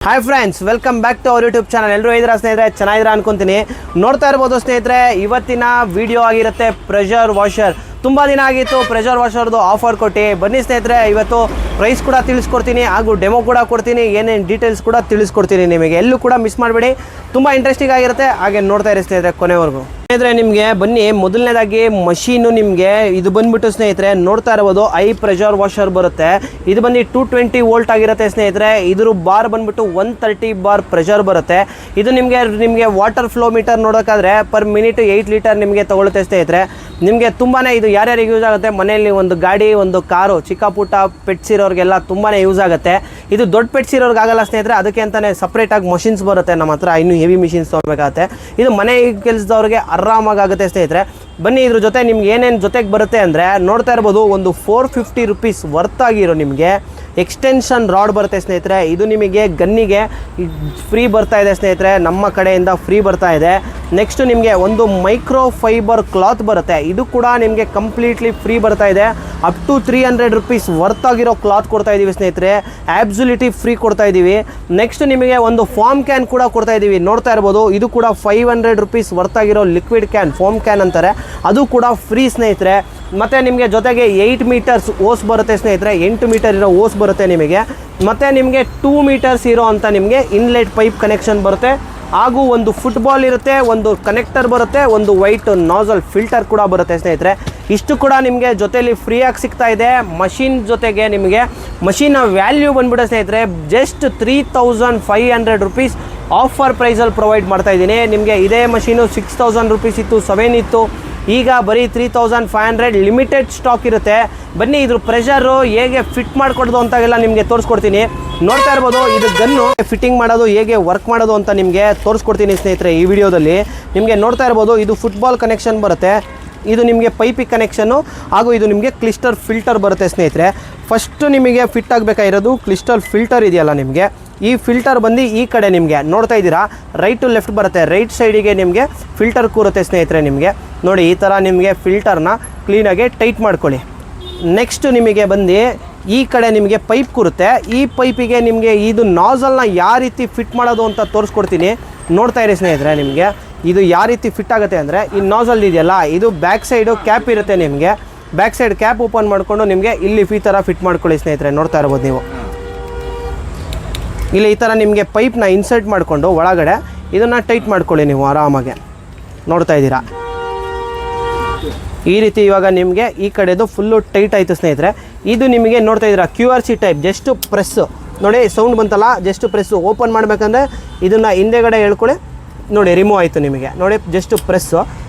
Hi friends, welcome back to our YouTube channel. ಎಲ್ಲರೂ ಇದ್ದೀರಾ ಸ್ನೇಹಿತರೆ? ಚೆನ್ನಾಗಿದ್ದೀರಾ ಅನ್ಕೊಂತೀನಿ. ನೋಡ್ತಾ ಇರ್ಬೋದು ಸ್ನೇಹಿತರೆ, ಇವತ್ತಿನ ವಿಡಿಯೋ ಆಗಿರುತ್ತೆ ಪ್ರೆಷರ್ ವಾಷರ್. ತುಂಬ ದಿನ ಆಗಿತ್ತು ಪ್ರೆಷರ್ ವಾಷರ್ದು ಆಫರ್ ಕೊಟ್ಟು. ಬನ್ನಿ ಸ್ನೇಹಿತರೆ, ಇವತ್ತು ಪ್ರೈಸ್ ಕೂಡ ತಿಳಿಸ್ಕೊಡ್ತೀನಿ, ಹಾಗೂ ಡೆಮೋ ಕೂಡ ಕೊಡ್ತೀನಿ, ಏನೇನು ಡೀಟೇಲ್ಸ್ ಕೂಡ ತಿಳಿಸ್ಕೊಡ್ತೀನಿ ನಿಮಗೆ. ಎಲ್ಲೂ ಕೂಡ ಮಿಸ್ ಮಾಡಬೇಡಿ, ತುಂಬ ಇಂಟ್ರೆಸ್ಟಿಂಗ್ ಆಗಿರುತ್ತೆ. ಹಾಗೆ ನೋಡ್ತಾ ಇರಿ ಸ್ನೇಹಿತರೆ ಕೊನೆವರೆಗೂ. ಸ್ನೇಹಿತರೆ, ನಿಮಗೆ ಬನ್ನಿ, ಮೊದಲನೇದಾಗಿ ಮಷೀನು ನಿಮಗೆ ಇದು ಬಂದ್ಬಿಟ್ಟು ಸ್ನೇಹಿತರೆ ನೋಡ್ತಾ ಇರ್ಬೋದು ಐ ಪ್ರೆಷರ್ ವಾಷರ್ ಬರುತ್ತೆ. ಇದು ಬಂದು 220 ವೋಲ್ಟ್ ಆಗಿರುತ್ತೆ ಸ್ನೇಹಿತರೆ. ಇದ್ರ ಬಾರ್ ಬಂದ್ಬಿಟ್ಟು 130 ಬಾರ್ ಪ್ರೆಷರ್ ಬರುತ್ತೆ. ಇದು ನಿಮಗೆ ವಾಟರ್ ಫ್ಲೋ ಮೀಟರ್ ನೋಡೋಕ್ಕಾದ್ರೆ ಪರ್ ಮಿನಿಟ್ 8 ಲೀಟರ್ ನಿಮಗೆ ತಗೊಳುತ್ತೆ ಸ್ನೇಹಿತರೆ. ನಿಮಗೆ ತುಂಬಾ ಇದು ಯಾರ್ಯಾರಿಗೆ ಯೂಸ್ ಆಗುತ್ತೆ, ಮನೆಯಲ್ಲಿ ಒಂದು ಗಾಡಿ, ಒಂದು ಕಾರು, ಚಿಕ್ಕ ಪುಟ್ಟ ಪೆಟ್ಸ್ ಇರೋರಿಗೆಲ್ಲ ತುಂಬಾ ಯೂಸ್ ಆಗುತ್ತೆ. ಇದು ದೊಡ್ಡ ಪೆಟ್ಸ್ ಇರೋರ್ಗೆ ಆಗಲ್ಲ ಸ್ನೇಹಿತರೆ, ಅದಕ್ಕೆ ಅಂತಲೇ ಸಪ್ರೇಟಾಗಿ ಮಷಿನ್ಸ್ ಬರುತ್ತೆ ನಮ್ಮ ಹತ್ರ. ಇನ್ನೂ ಹೆವಿ ಮಿಷಿನ್ಸ್ ತೊಗೊಬೇಕಾಗುತ್ತೆ. ಇದು ಮನೆ ಕೆಲಸದವ್ರಿಗೆ ಆರಾಮಾಗುತ್ತೆ ಸ್ನೇಹಿತರೆ. ಬನ್ನಿ, ಇದ್ರ ಜೊತೆ ನಿಮ್ಗೆ ಏನೇನು ಜೊತೆಗೆ ಬರುತ್ತೆ ಅಂದರೆ ನೋಡ್ತಾ ಇರ್ಬೋದು, ಒಂದು 450 ರುಪೀಸ್ ವರ್ತ್ ಆಗಿರೋ ನಿಮಗೆ ಎಕ್ಸ್ಟೆನ್ಷನ್ ರಾಡ್ ಬರುತ್ತೆ ಸ್ನೇಹಿತರೆ. ಇದು ನಿಮಗೆ ಗನ್ನಿಗೆ ಫ್ರೀ ಬರ್ತಾ ಇದೆ ಸ್ನೇಹಿತರೆ, ನಮ್ಮ ಕಡೆಯಿಂದ ಫ್ರೀ ಬರ್ತಾ ಇದೆ. ನೆಕ್ಸ್ಟ್ ನಿಮಗೆ ಒಂದು ಮೈಕ್ರೋ ಫೈಬರ್ ಕ್ಲಾತ್ ಬರುತ್ತೆ. ಇದು ಕೂಡ ನಿಮಗೆ ಕಂಪ್ಲೀಟ್ಲಿ ಫ್ರೀ ಬರ್ತಾ ಇದೆ. ಅಪ್ ಟು 300 ರುಪೀಸ್ ವರ್ತ್ ಆಗಿರೋ ಕ್ಲಾತ್ ಕೊಡ್ತಾ ಇದ್ದೀವಿ ಸ್ನೇಹಿತರೆ. ಆಬ್ಸುಲಿಟಿ ಫ್ರೀ ಕೊಡ್ತಾ ಇದ್ದೀವಿ. ನೆಕ್ಸ್ಟ್ ನಿಮಗೆ ಒಂದು ಫಾರ್ಮ್ ಕ್ಯಾನ್ ಕೂಡ ಕೊಡ್ತಾ ಇದ್ದೀವಿ. ನೋಡ್ತಾ ಇರ್ಬೋದು, ಇದು ಕೂಡ 500 ರುಪೀಸ್ ವರ್ತ್ ಆಗಿರೋ ಲಿಕ್ವಿಡ್ ಕ್ಯಾನ್, ಫಾರ್ಮ್ ಕ್ಯಾನ್ ಅಂತಾರೆ, ಅದು ಕೂಡ ಫ್ರೀ ಸ್ನೇಹಿತರೆ. ಮತ್ತು ನಿಮಗೆ ಜೊತೆಗೆ 8 ಮೀಟರ್ಸ್ ಓಸ್ ಬರುತ್ತೆ ಸ್ನೇಹಿತರೆ. 8 ಮೀಟರ್ ಇರೋ ಓಸ್ ಬರುತ್ತೆ ನಿಮಗೆ. ಮತ್ತು ನಿಮಗೆ 2 ಮೀಟರ್ಸ್ ಇರೋ ಅಂತ ನಿಮಗೆ ಇನ್ಲೆಟ್ ಪೈಪ್ ಕನೆಕ್ಷನ್ ಬರುತ್ತೆ. ಹಾಗೂ ಒಂದು ಫುಟ್ಬಾಲ್ ಇರುತ್ತೆ, ಒಂದು ಕನೆಕ್ಟರ್ ಬರುತ್ತೆ, ಒಂದು ವೈಟ್ ನಾಜಲ್ ಫಿಲ್ಟರ್ ಕೂಡ ಬರುತ್ತೆ ಸ್ನೇಹಿತರೆ. ಇಷ್ಟು ಕೂಡ ನಿಮಗೆ ಜೊತೆಯಲ್ಲಿ ಫ್ರೀಯಾಗಿ ಸಿಗ್ತಾ ಇದೆ. ಮಷಿನ್ ಜೊತೆಗೆ ನಿಮಗೆ ಮಷಿನ್ನ ವ್ಯಾಲ್ಯೂ ಬಂದ್ಬಿಟ್ಟು ಸ್ನೇಹಿತರೆ ಜಸ್ಟ್ 3500 ರುಪೀಸ್ ಆಫರ್ ಪ್ರೈಸಲ್ಲಿ ಪ್ರೊವೈಡ್ ಮಾಡ್ತಾ ಇದ್ದೀನಿ ನಿಮಗೆ. ಇದೇ ಮಷೀನು 6000 ರುಪೀಸ್ ಇತ್ತು, 7 ಇತ್ತು, ಈಗ ಬರೀ 3500 ಲಿಮಿಟೆಡ್ ಸ್ಟಾಕ್ ಇರುತ್ತೆ. ಬನ್ನಿ, ಇದ್ರ ಪ್ರೆಷರು ಹೇಗೆ ಫಿಟ್ ಮಾಡಿಕೊಡೋದು ಅಂತಾಗೆಲ್ಲ ನಿಮಗೆ ತೋರಿಸ್ಕೊಡ್ತೀನಿ. ನೋಡ್ತಾ ಇರ್ಬೋದು, ಇದು ಗನ್ನು ಫಿಟ್ಟಿಂಗ್ ಮಾಡೋದು ಹೇಗೆ ವರ್ಕ್ ಮಾಡೋದು ಅಂತ ನಿಮಗೆ ತೋರಿಸ್ಕೊಡ್ತೀನಿ ಸ್ನೇಹಿತರೆ ಈ ವಿಡಿಯೋದಲ್ಲಿ. ನಿಮಗೆ ನೋಡ್ತಾ ಇರ್ಬೋದು, ಇದು ಫುಟ್ಬಾಲ್ ಕನೆಕ್ಷನ್ ಬರುತ್ತೆ, ಇದು ನಿಮಗೆ ಪೈಪಿಗೆ ಕನೆಕ್ಷನ್ನು, ಹಾಗೂ ಇದು ನಿಮಗೆ ಕ್ಲಿಸ್ಟರ್ ಫಿಲ್ಟರ್ ಬರುತ್ತೆ ಸ್ನೇಹಿತರೆ. ಫಸ್ಟು ನಿಮಗೆ ಫಿಟ್ ಆಗಬೇಕಾಗಿರೋದು ಕ್ಲಿಸ್ಟರ್ ಫಿಲ್ಟರ್ ಇದೆಯಲ್ಲ ನಿಮಗೆ. ಈ ಫಿಲ್ಟರ್ ಬಂದು ಈ ಕಡೆ ನಿಮಗೆ ನೋಡ್ತಾ ಇದ್ದೀರಾ, ರೈಟ್ ಟು ಲೆಫ್ಟ್ ಬರುತ್ತೆ. ರೈಟ್ ಸೈಡಿಗೆ ನಿಮಗೆ ಫಿಲ್ಟರ್ ಕೂರುತ್ತೆ ಸ್ನೇಹಿತರೆ. ನಿಮಗೆ ನೋಡಿ, ಈ ಥರ ನಿಮಗೆ ಫಿಲ್ಟರ್ನ ಕ್ಲೀನಾಗಿ ಟೈಟ್ ಮಾಡ್ಕೊಳ್ಳಿ. ನೆಕ್ಸ್ಟ್ ನಿಮಗೆ ಬಂದು ಈ ಕಡೆ ನಿಮಗೆ ಪೈಪ್ ಕೂರುತ್ತೆ. ಈ ಪೈಪಿಗೆ ನಿಮಗೆ ಇದು ನಾಜಲ್ನ ಯಾವ ರೀತಿ ಫಿಟ್ ಮಾಡೋದು ಅಂತ ತೋರಿಸ್ಕೊಡ್ತೀನಿ. ನೋಡ್ತಾ ಇರಿ ಸ್ನೇಹಿತರೆ, ನಿಮಗೆ ಇದು ಯಾವ ರೀತಿ ಫಿಟ್ ಆಗುತ್ತೆ ಅಂದರೆ, ಈ ನಾಜಲ್ ಇದೆಯಲ್ಲ, ಇದು ಬ್ಯಾಕ್ ಸೈಡು ಕ್ಯಾಪ್ ಇರುತ್ತೆ ನಿಮಗೆ. ಬ್ಯಾಕ್ ಸೈಡ್ ಕ್ಯಾಪ್ ಓಪನ್ ಮಾಡಿಕೊಂಡು ನಿಮಗೆ ಇಲ್ಲಿ ಈ ಥರ ಫಿಟ್ ಮಾಡ್ಕೊಳ್ಳಿ ಸ್ನೇಹಿತರೆ. ನೋಡ್ತಾ ಇರ್ಬೋದು ನೀವು, ಇಲ್ಲಿ ಈ ಥರ ನಿಮಗೆ ಪೈಪ್ನ ಇನ್ಸರ್ಟ್ ಮಾಡಿಕೊಂಡು ಒಳಗಡೆ ಇದನ್ನು ಟೈಟ್ ಮಾಡ್ಕೊಳ್ಳಿ ನೀವು ಆರಾಮಾಗೆ. ನೋಡ್ತಾ ಇದ್ದೀರಾ ಈ ರೀತಿ. ಇವಾಗ ನಿಮಗೆ ಈ ಕಡೆದು ಫುಲ್ಲು ಟೈಟ್ ಆಯಿತು ಸ್ನೇಹಿತರೆ. ಇದು ನಿಮಗೆ ನೋಡ್ತಾ ಇದ್ದೀರಾ QRC ಟೈಪ್. ಜಸ್ಟು ಪ್ರೆಸ್ಸು ನೋಡಿ, ಸೌಂಡ್ ಬಂತಲ್ಲ, ಜಸ್ಟ್ ಪ್ರೆಸ್ಸು. ಓಪನ್ ಮಾಡಬೇಕಂದ್ರೆ ಇದನ್ನು ಹಿಂದೆಗಡೆ ಹೇಳ್ಕೊಳ್ಳಿ. ನೋಡಿ, ರಿಮೂವ್ ಆಯಿತು ನಿಮಗೆ. ನೋಡಿ, ಜಸ್ಟು ಪ್ರೆಸ್ಸು.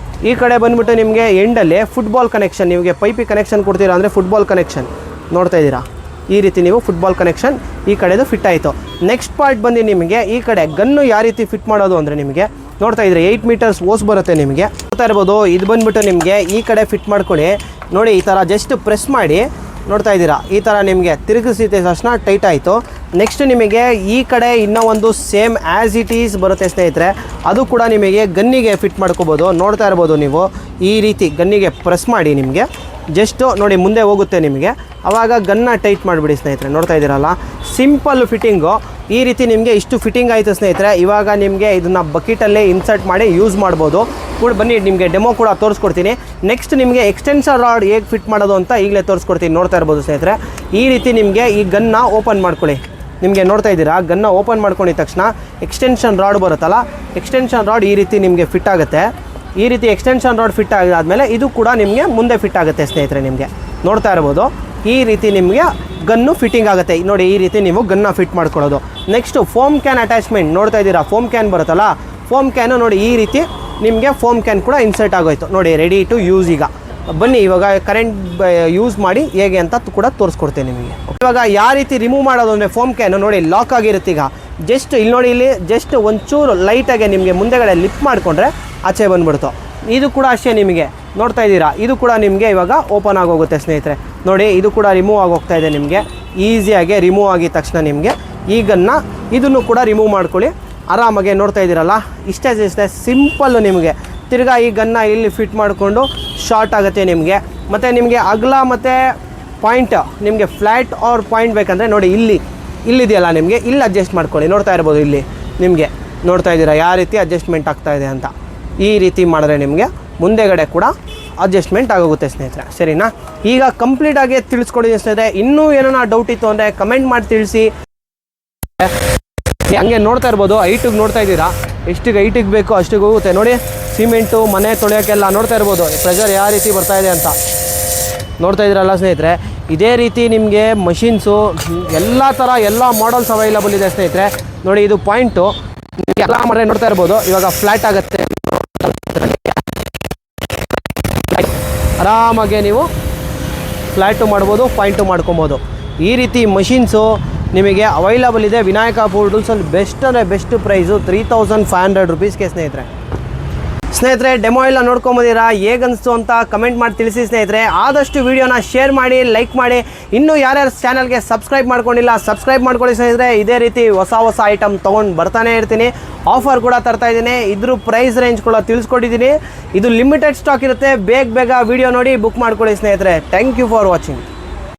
ಈ ಕಡೆ ಬಂದುಬಿಟ್ಟು ನಿಮಗೆ ಎಂಡಲ್ಲಿ ಫುಟ್ಬಾಲ್ ಕನೆಕ್ಷನ್, ನಿಮಗೆ ಪೈಪಿಗೆ ಕನೆಕ್ಷನ್ ಕೊಡ್ತೀರಾ ಅಂದರೆ ಫುಟ್ಬಾಲ್ ಕನೆಕ್ಷನ್. ನೋಡ್ತಾ ಇದ್ದೀರಾ ಈ ರೀತಿ ನೀವು ಫುಟ್ಬಾಲ್ ಕನೆಕ್ಷನ್ ಈ ಕಡೆದು ಫಿಟ್ ಆಯಿತು. ನೆಕ್ಸ್ಟ್ ಪಾರ್ಟ್ ಬಂದು ನಿಮಗೆ ಈ ಕಡೆ ಗನ್ನು ಯಾವ ರೀತಿ ಫಿಟ್ ಮಾಡೋದು ಅಂದರೆ ನಿಮಗೆ ನೋಡ್ತಾ ಇದ್ರೆ 8 ಮೀಟರ್ಸ್ ಓಸ್ ಬರುತ್ತೆ ನಿಮಗೆ. ನೋಡ್ತಾ ಇರ್ಬೋದು, ಇದು ಬಂದುಬಿಟ್ಟು ನಿಮಗೆ ಈ ಕಡೆ ಫಿಟ್ ಮಾಡ್ಕೊಳ್ಳಿ. ನೋಡಿ, ಈ ಥರ ಜಸ್ಟ್ ಪ್ರೆಸ್ ಮಾಡಿ. ನೋಡ್ತಾ ಇದ್ದೀರಾ ಈ ಥರ ನಿಮಗೆ ತಿರುಗಿಸಿದ ತಕ್ಷಣ ಟೈಟ್ ಆಯಿತು. ನೆಕ್ಸ್ಟ್ ನಿಮಗೆ ಈ ಕಡೆ ಇನ್ನೂ ಒಂದು ಸೇಮ್ ಆ್ಯಸ್ ಇಟ್ ಈಸ್ ಬರುತ್ತೆ ಸ್ನೇಹಿತರೆ. ಅದು ಕೂಡ ನಿಮಗೆ ಗನ್ನಿಗೆ ಫಿಟ್ ಮಾಡ್ಕೋಬೋದು. ನೋಡ್ತಾ ಇರ್ಬೋದು ನೀವು ಈ ರೀತಿ ಗನ್ನಿಗೆ ಪ್ರೆಸ್ ಮಾಡಿ ನಿಮಗೆ ಜಸ್ಟು ನೋಡಿ ಮುಂದೆ ಹೋಗುತ್ತೆ ನಿಮಗೆ. ಆವಾಗ ಗನ್ನ ಟೈಟ್ ಮಾಡಿಬಿಡಿ ಸ್ನೇಹಿತರೆ. ನೋಡ್ತಾ ಇದ್ದೀರಲ್ಲ, ಸಿಂಪಲ್ ಫಿಟ್ಟಿಂಗು. ಈ ರೀತಿ ನಿಮಗೆ ಇಷ್ಟು ಫಿಟ್ಟಿಂಗ್ ಆಯಿತು ಸ್ನೇಹಿತರೆ. ಇವಾಗ ನಿಮಗೆ ಇದನ್ನು ಬಕೆಟಲ್ಲೇ ಇನ್ಸರ್ಟ್ ಮಾಡಿ ಯೂಸ್ ಮಾಡ್ಬೋದು ಕೂಡ. ಬನ್ನಿ, ನಿಮಗೆ ಡೆಮೋ ಕೂಡ ತೋರಿಸ್ಕೊಡ್ತೀನಿ. ನೆಕ್ಸ್ಟ್ ನಿಮಗೆ ಎಕ್ಸ್ಟೆನ್ಷನ್ ರಾಡ್ ಹೇಗೆ ಫಿಟ್ ಮಾಡೋದು ಅಂತ ಈಗಲೇ ತೋರಿಸ್ಕೊಡ್ತೀನಿ. ನೋಡ್ತಾ ಇರ್ಬೋದು ಸ್ನೇಹಿತರೆ, ಈ ರೀತಿ ನಿಮಗೆ ಈ ಗನ್ನ ಓಪನ್ ಮಾಡ್ಕೊಳ್ಳಿ. ನಿಮಗೆ ನೋಡ್ತಾ ಇದ್ದೀರಾ, ಗನ್ನ ಓಪನ್ ಮಾಡ್ಕೊಂಡಿದ ತಕ್ಷಣ ಎಕ್ಸ್ಟೆನ್ಷನ್ ರಾಡ್ ಬರುತ್ತಲ್ಲ, ಎಕ್ಸ್ಟೆನ್ಷನ್ ರಾಡ್ ಈ ರೀತಿ ನಿಮಗೆ ಫಿಟ್ ಆಗುತ್ತೆ. ಈ ರೀತಿ ಎಕ್ಸ್ಟೆನ್ಷನ್ ರಾಡ್ ಫಿಟ್ ಆದಾದಮೇಲೆ ಇದು ಕೂಡ ನಿಮಗೆ ಮುಂದೆ ಫಿಟ್ ಆಗುತ್ತೆ ಸ್ನೇಹಿತರೆ. ನಿಮಗೆ ನೋಡ್ತಾ ಇರ್ಬೋದು ಈ ರೀತಿ ನಿಮಗೆ ಗನ್ನು ಫಿಟ್ಟಿಂಗ್ ಆಗುತ್ತೆ. ನೋಡಿ, ಈ ರೀತಿ ನೀವು ಗನ್ನ ಫಿಟ್ ಮಾಡ್ಕೊಳ್ಳೋದು. ನೆಕ್ಸ್ಟು ಫೋಮ್ ಕ್ಯಾನ್ ಅಟ್ಯಾಚ್ಮೆಂಟ್ ನೋಡ್ತಾ ಇದ್ದೀರಾ, ಫೋಮ್ ಕ್ಯಾನ್ ಬರುತ್ತಲ್ಲ, ಫೋಮ್ ಕ್ಯಾನು ನೋಡಿ ಈ ರೀತಿ ನಿಮಗೆ ಫೋಮ್ ಕ್ಯಾನ್ ಕೂಡ ಇನ್ಸರ್ಟ್ ಆಗೋಯ್ತು. ನೋಡಿ, ರೆಡಿ ಟು ಯೂಸ್. ಈಗ ಬನ್ನಿ, ಇವಾಗ ಕರೆಂಟ್ ಯೂಸ್ ಮಾಡಿ ಹೇಗೆ ಅಂತ ಕೂಡ ತೋರಿಸ್ಕೊಡ್ತೇನೆ ನಿಮಗೆ. ಇವಾಗ ಯಾವ ರೀತಿ ರಿಮೂವ್ ಮಾಡೋದು ಅಂದರೆ ಫೋಮ್ ಕ್ಯಾನು ನೋಡಿ ಲಾಕ್ ಆಗಿರುತ್ತೆ. ಈಗ ಜಸ್ಟ್ ಇಲ್ಲಿ ನೋಡಿ, ಇಲ್ಲಿ ಜಸ್ಟ್ ಒಂಚೂರು ಲೈಟಾಗಿ ನಿಮಗೆ ಮುಂದೆಗಡೆ ಲಿಫ್ಟ್ ಮಾಡಿಕೊಂಡ್ರೆ ಆಚೆ ಬಂದುಬಿಡ್ತು. ಇದು ಕೂಡ ಅಷ್ಟೇ ನಿಮಗೆ ನೋಡ್ತಾ ಇದ್ದೀರಾ, ಇದು ಕೂಡ ನಿಮಗೆ ಇವಾಗ ಓಪನ್ ಆಗೋಗುತ್ತೆ ಸ್ನೇಹಿತರೆ. ನೋಡಿ, ಇದು ಕೂಡ ರಿಮೂವ್ ಆಗೋಗ್ತಾ ಇದೆ ನಿಮಗೆ. ಈಸಿಯಾಗಿ ರಿಮೂವ್ ಆಗಿದ ತಕ್ಷಣ ನಿಮಗೆ ಈಗನ್ನು ಇದನ್ನು ಕೂಡ ರಿಮೂವ್ ಮಾಡ್ಕೊಳ್ಳಿ ಆರಾಮಾಗೆ. ನೋಡ್ತಾ ಇದ್ದೀರಲ್ಲ, ಇಷ್ಟೇ ಸಿಂಪಲ್ಲು. ನಿಮಗೆ ತಿರ್ಗಾ ಈ ಗನ್ನ ಇಲ್ಲಿ ಫಿಟ್ ಮಾಡಿಕೊಂಡು ಶಾರ್ಟ್ ಆಗುತ್ತೆ ನಿಮಗೆ. ಮತ್ತು ನಿಮಗೆ ಅಗಲ ಮತ್ತು ಪಾಯಿಂಟ್, ನಿಮಗೆ ಫ್ಲ್ಯಾಟ್ ಆರ್ ಪಾಯಿಂಟ್ ಬೇಕಂದರೆ ನೋಡಿ ಇಲ್ಲಿ ಇಲ್ಲಿದೆಯಲ್ಲ ನಿಮಗೆ ಇಲ್ಲಿ ಅಡ್ಜಸ್ಟ್ ಮಾಡ್ಕೊಳ್ಳಿ. ನೋಡ್ತಾ ಇರ್ಬೋದು ಇಲ್ಲಿ ನಿಮಗೆ ನೋಡ್ತಾ ಇದ್ದೀರಾ ಯಾವ ರೀತಿ ಅಡ್ಜಸ್ಟ್ಮೆಂಟ್ ಆಗ್ತಾ ಇದೆ ಅಂತ. ಈ ರೀತಿ ಮಾಡಿದ್ರೆ ನಿಮಗೆ ಮುಂದೆಗಡೆ ಕೂಡ ಅಡ್ಜಸ್ಟ್ಮೆಂಟ್ ಆಗೋಗುತ್ತೆ ಸ್ನೇಹಿತರೆ, ಸರಿನಾ? ಈಗ ಕಂಪ್ಲೀಟಾಗಿ ತಿಳಿಸ್ಕೊಡಿದ್ದೀನಿ ಸ್ನೇಹಿತರೆ. ಇನ್ನೂ ಏನಾರ ಡೌಟ್ ಇತ್ತು ಅಂದರೆ ಕಮೆಂಟ್ ಮಾಡಿ ತಿಳಿಸಿ. ಹಂಗೆ ನೋಡ್ತಾ ಇರ್ಬೋದು ಹೈಟಿಗೆ ನೋಡ್ತಾ ಇದ್ದೀರಾ, ಎಷ್ಟಿಗೆ ಹೈಟಿಗೆ ಬೇಕು ಅಷ್ಟಿಗೆ ಹೋಗುತ್ತೆ ನೋಡಿ. ಸಿಮೆಂಟು ಮನೆ ತೊಳೆಯೋಕ್ಕೆಲ್ಲ ನೋಡ್ತಾ ಇರ್ಬೋದು ಪ್ರೆಷರ್ ಯಾವ ರೀತಿ ಬರ್ತಾ ಇದೆ ಅಂತ ನೋಡ್ತಾ ಇದ್ದೀರಲ್ಲ ಸ್ನೇಹಿತರೆ. ಇದೇ ರೀತಿ ನಿಮಗೆ ಮಷಿನ್ಸು ಎಲ್ಲ ಥರ ಎಲ್ಲ ಮಾಡಲ್ಸ್ ಅವೈಲಬಲ್ ಇದೆ ಸ್ನೇಹಿತರೆ. ನೋಡಿ ಇದು ಪಾಯಿಂಟು ಎಲ್ಲ ಮಾಡಿದ್ರೆ ನೋಡ್ತಾ ಇರ್ಬೋದು ಇವಾಗ ಫ್ಲ್ಯಾಟ್ ಆಗುತ್ತೆ, ಆರಾಮಾಗೆ ನೀವು ಫ್ಲ್ಯಾಟು ಮಾಡ್ಬೋದು, ಪಾಯಿಂಟು ಮಾಡ್ಕೊಬೋದು. ಈ ರೀತಿ ಮಷಿನ್ಸು ನಿಮಗೆ ಅವೈಲಬಲ್ ಇದೆ ವಿನಾಯಕ ಪವರ್ ಟೂಲ್ಸಲ್ಲಿ. ಬೆಸ್ಟ್ ಅಂದರೆ ಬೆಸ್ಟ್ ಪ್ರೈಸು 3500 ರುಪೀಸ್ಗೆ ಸ್ನೇಹಿತರೆ. ಡೆಮೋ ಎಲ್ಲ ನೋಡ್ಕೊಂಬೋದಿರಾ, ಹೇಗನ್ನಿಸ್ತು ಅಂತ ಕಮೆಂಟ್ ಮಾಡಿ ತಿಳಿಸಿ ಸ್ನೇಹಿತರೆ. ಆದಷ್ಟು ವೀಡಿಯೋನ ಶೇರ್ ಮಾಡಿ, ಲೈಕ್ ಮಾಡಿ. ಇನ್ನೂ ಯಾರ್ಯಾರು ಚಾನಲ್ಗೆ ಸಬ್ಸ್ಕ್ರೈಬ್ ಮಾಡ್ಕೊಂಡಿಲ್ಲ ಸಬ್ಸ್ಕ್ರೈಬ್ ಮಾಡ್ಕೊಳ್ಳಿ ಸ್ನೇಹಿತರೆ. ಇದೇ ರೀತಿ ಹೊಸ ಹೊಸ ಐಟಮ್ ತೊಗೊಂಡು ಬರ್ತಾನೆ ಇರ್ತೀನಿ. ಆಫರ್ ಕೂಡ ತರ್ತಾ ಇದ್ದೀನಿ, ಇದ್ರ ಪ್ರೈಸ್ ರೇಂಜ್ ಕೂಡ ತಿಳಿಸ್ಕೊಟ್ಟಿದ್ದೀನಿ. ಇದು ಲಿಮಿಟೆಡ್ ಸ್ಟಾಕ್ ಇರುತ್ತೆ, ಬೇಗ ವೀಡಿಯೋ ನೋಡಿ ಬುಕ್ ಮಾಡ್ಕೊಳ್ಳಿ ಸ್ನೇಹಿತರೆ. Thank you for watching.